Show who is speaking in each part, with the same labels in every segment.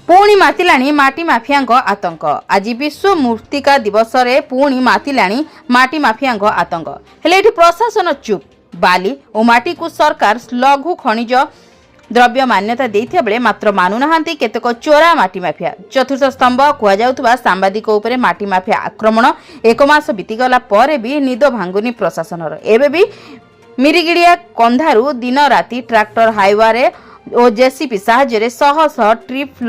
Speaker 1: पुणी मातिलाणी माटी माफियाଙ୍କ आतंक। आज विश्व मृत्तिका दिवस रे पुणी मातिलाणी माटी माफियाଙ୍କ आतंक। हेले एठी प्रशासन चुप। बाली और माटी को सरकार लघु खनिज द्रव्य मान्यता देइथिया बेले मात्र मानुनाहांती केतक चोरा माटी माफिया। चतुर्थ स्तंभ कुआ जाउथबा सांबादिक उपरे माटी माफिया आक्रमण एक मास बीतीगला परे भी निद भांगुनी प्रशासनर। एबे भी मिरिगिड़िया कंधारू दिन राति ट्रैक्टर हाईवा रे और जेसीपी साहाय्य शह शह ट्रिप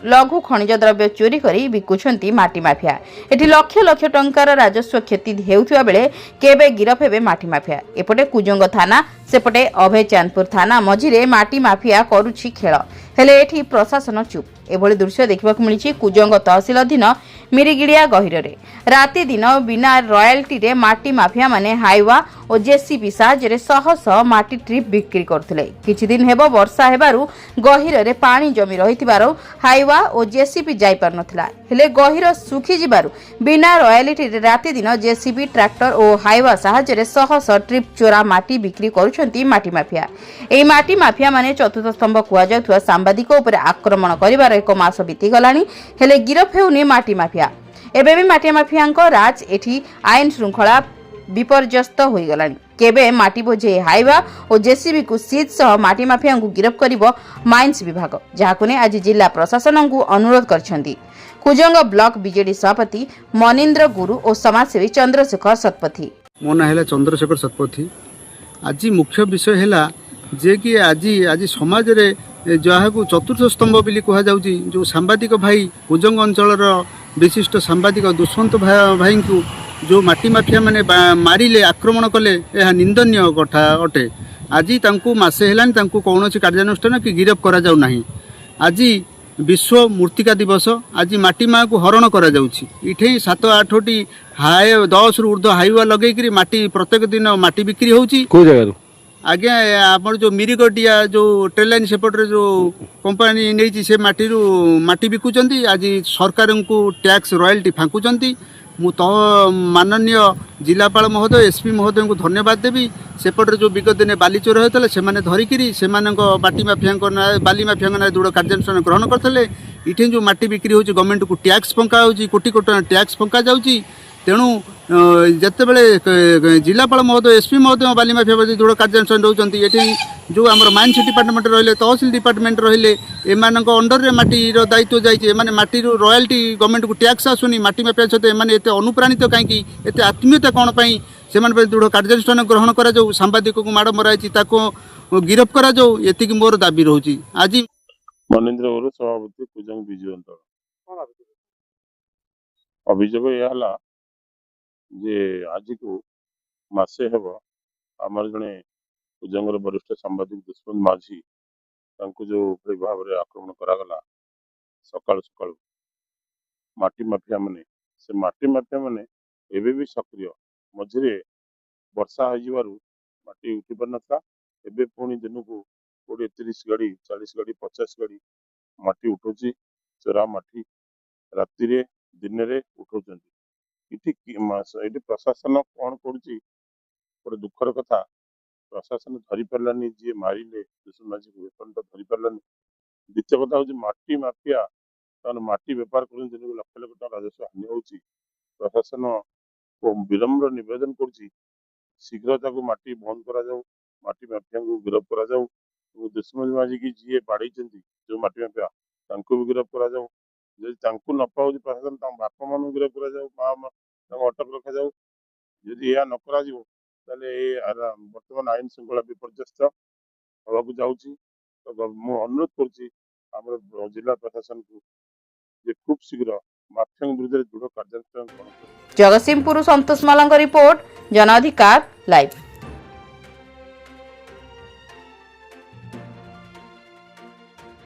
Speaker 1: लघु खनिज द्रव्य चोरी करी बिकुछंती माटी माफिया। एठी लक्ष लक्ष टंकार राजस्व क्षति हेउथिबा बेले केबे गिरफ हेबे माटी माफिया। एपटे कुजंग थाना सेपटे अभय चांदपुर थाना मझिरे माटी माफिया करुछि खेल। हेले एठी प्रशासन चुप। एभली दृश्य देखिबाकु मिलिछि कुजंग तहसील अधीन मिरिगिड़िया गहिर रे। राति दिन बिना रॉयल्टी रे माटी माफिया माने हाईवा और जेसीपी साहाय्य शह शह माटी ट्रिप बिक्री करथिले। किछि दिन हेबो वर्षा हेबारु गहिर रे पानी जमी रहितिबारो हाईवा और जेसीपी जाई पार नथिला। हेले गहिर सुखी जिबारु बिना रॉयल्टी रे राति दिन जेसीबी ट्रैक्टर और हाईवा साहाय्य शह शह ट्रिप चोरा माटी बिक्री करुछंती माटी माफिया। एई माटी माफिया माने चतुर्थ स्तंभ कुआ जाउथुवा सांबादिक उपरे आक्रमण करिबार एक मास बीती गलानी। हेले गिरफ हेउनी माटी माफिया। एबे भी माटी माफियाଙ୍କ राज एठी आईन श्रृंखला विपर्यस्त होई गलानी। केबे माटी बोझे हाईवा और जेसीबी को सीध सह माटी माफिया को गिरफ करिवो माइंस विभाग, जहाको ने आज जिला प्रशासन को अनुरोध करछंती। कुजंग ब्लॉक बीजेडी सभापति मनिंद्र गुरु और समाजसेवी चंद्रशेखर सतपथी।
Speaker 2: मो ना है चंद्रशेखर सतपथी। आज मुख्य विषय है जे कि आज समाज रे जहाँ को चतुर्थ स्तंभ बोली कह जाउची, जो सांबादिक भाई कुजंग अंचल विशिष्ट सांबादिक दुष्यंत भाई को जो माटी माफिया माने मारिले आक्रमण कले यह निंदनीय कथा अटे। आज तांको मासे हेलानी तांको कौनसी कार्यानुष्ठान कि गिरफ करा जाउ नाही। आज विश्व मृत्तिका दिवस। आज माटी माँ को हरण करा जाउची। इठे 7-8टी 10 रु ऊर्ध्व हाईवा लगेकरी माटी प्रत्येक दिन माटी बिक्री होउची।
Speaker 3: को जगह
Speaker 2: आज्ञा आमर जो मिरिगटिया जो ट्रेन लाइन सेपटे जो कंपनी नहीं से माटी बिकुचंती। आज सरकार को टैक्स रॉयल्टी फांकुचंती। मु तो माननीय जिलापाल महोदय एसपी महोदय को धन्यवाद देवी। सेपटे जो विगत दिन बाली चोर होता से धरिकी से माटी माफिया बाली माफिया ना दृढ़ कार्यानुष्ठान ग्रहण करते। इठे जो माटी बिक्री हो गवर्नमेंट को टैक्स फंका हो कोटी कोटी टैक्स फंका जाऊँगी। तेणु जिते बड़े जिलापाल महोदय एसपी महोदय बाली माफिया प्रति दृढ़ कार्यानुष्ठान रोचंती। ये जो आम माइंस डिपार्टमेंट रही तहसिल डिपार्टमेंट रही एम अंडर माटीर दायित्व जाइए माटी रॉयल्टी गवर्नमेंट को टैक्स आसुनी। माटी माफिया सहित एम अनुप्राणित कहीं एत आत्मीयता कौन से दृढ़ कार्यानुष्ठान ग्रहण करा जाऊ। सांबादिक को माड़ मराई गिरफ करा जाऊ। एति मोर दाबी रोची। आज
Speaker 4: मनिंद्र गुरु सभापति कुजंग विजु अंचल अभियोग यह जे आज को मासे हेब आमर जड़े कुजंगर वरिष्ठ सांबादिक दुष्मंत माझी जो भाव में आक्रमण करागला सकाल सकाल माटी माफिया माने से माटी माफिया माने एबे भी सक्रिय। मझे वर्षा हो माटी उठी पार ना। एबे पुणी दिन को 20-30 गाड़ी 40 गाड़ी 50 गाड़ी माटी उठौची। चोरा माटी राति दिन में उठाउछंती। इटी प्रशासन कौन करुच्ची गोटे दुखर कथा। प्रशासन धरी पारानी जी मारिले दुष्मंत माझी को एपर्यंत धरी पारानी। द्वितीय कथा हूँ माटी माफिया माटी बेपार कर दिन को लक्ष लक्ष टका राजस्व हानि होची। प्रशासन को विलम्ब निवेदन करुच्ची शीघ्र माटी बंद करा जाऊ। माटी माफिया को गिरफ करा जाऊ। दुष्मंत माझी की जी बाड़ी जो माटी माफिया भी गिरफ करा जाऊ। जदि न पाऊँ प्रशासन बापा मान गिरफ करा जाऊ। माँ अटक रखा जाऊ। यदि यह न करा बर्तमान आईन श्रृंखला विपर्यस्त होगा जाऊँगी। तो मु अनुरोध कर जिला प्रशासन को खूब शीघ्र माफिया विरुद्ध दृढ़ कार्यानुष्ठान।
Speaker 1: जगतसिंहपुर संतोष मालांग रिपोर्ट, जन अधिकार लाइव।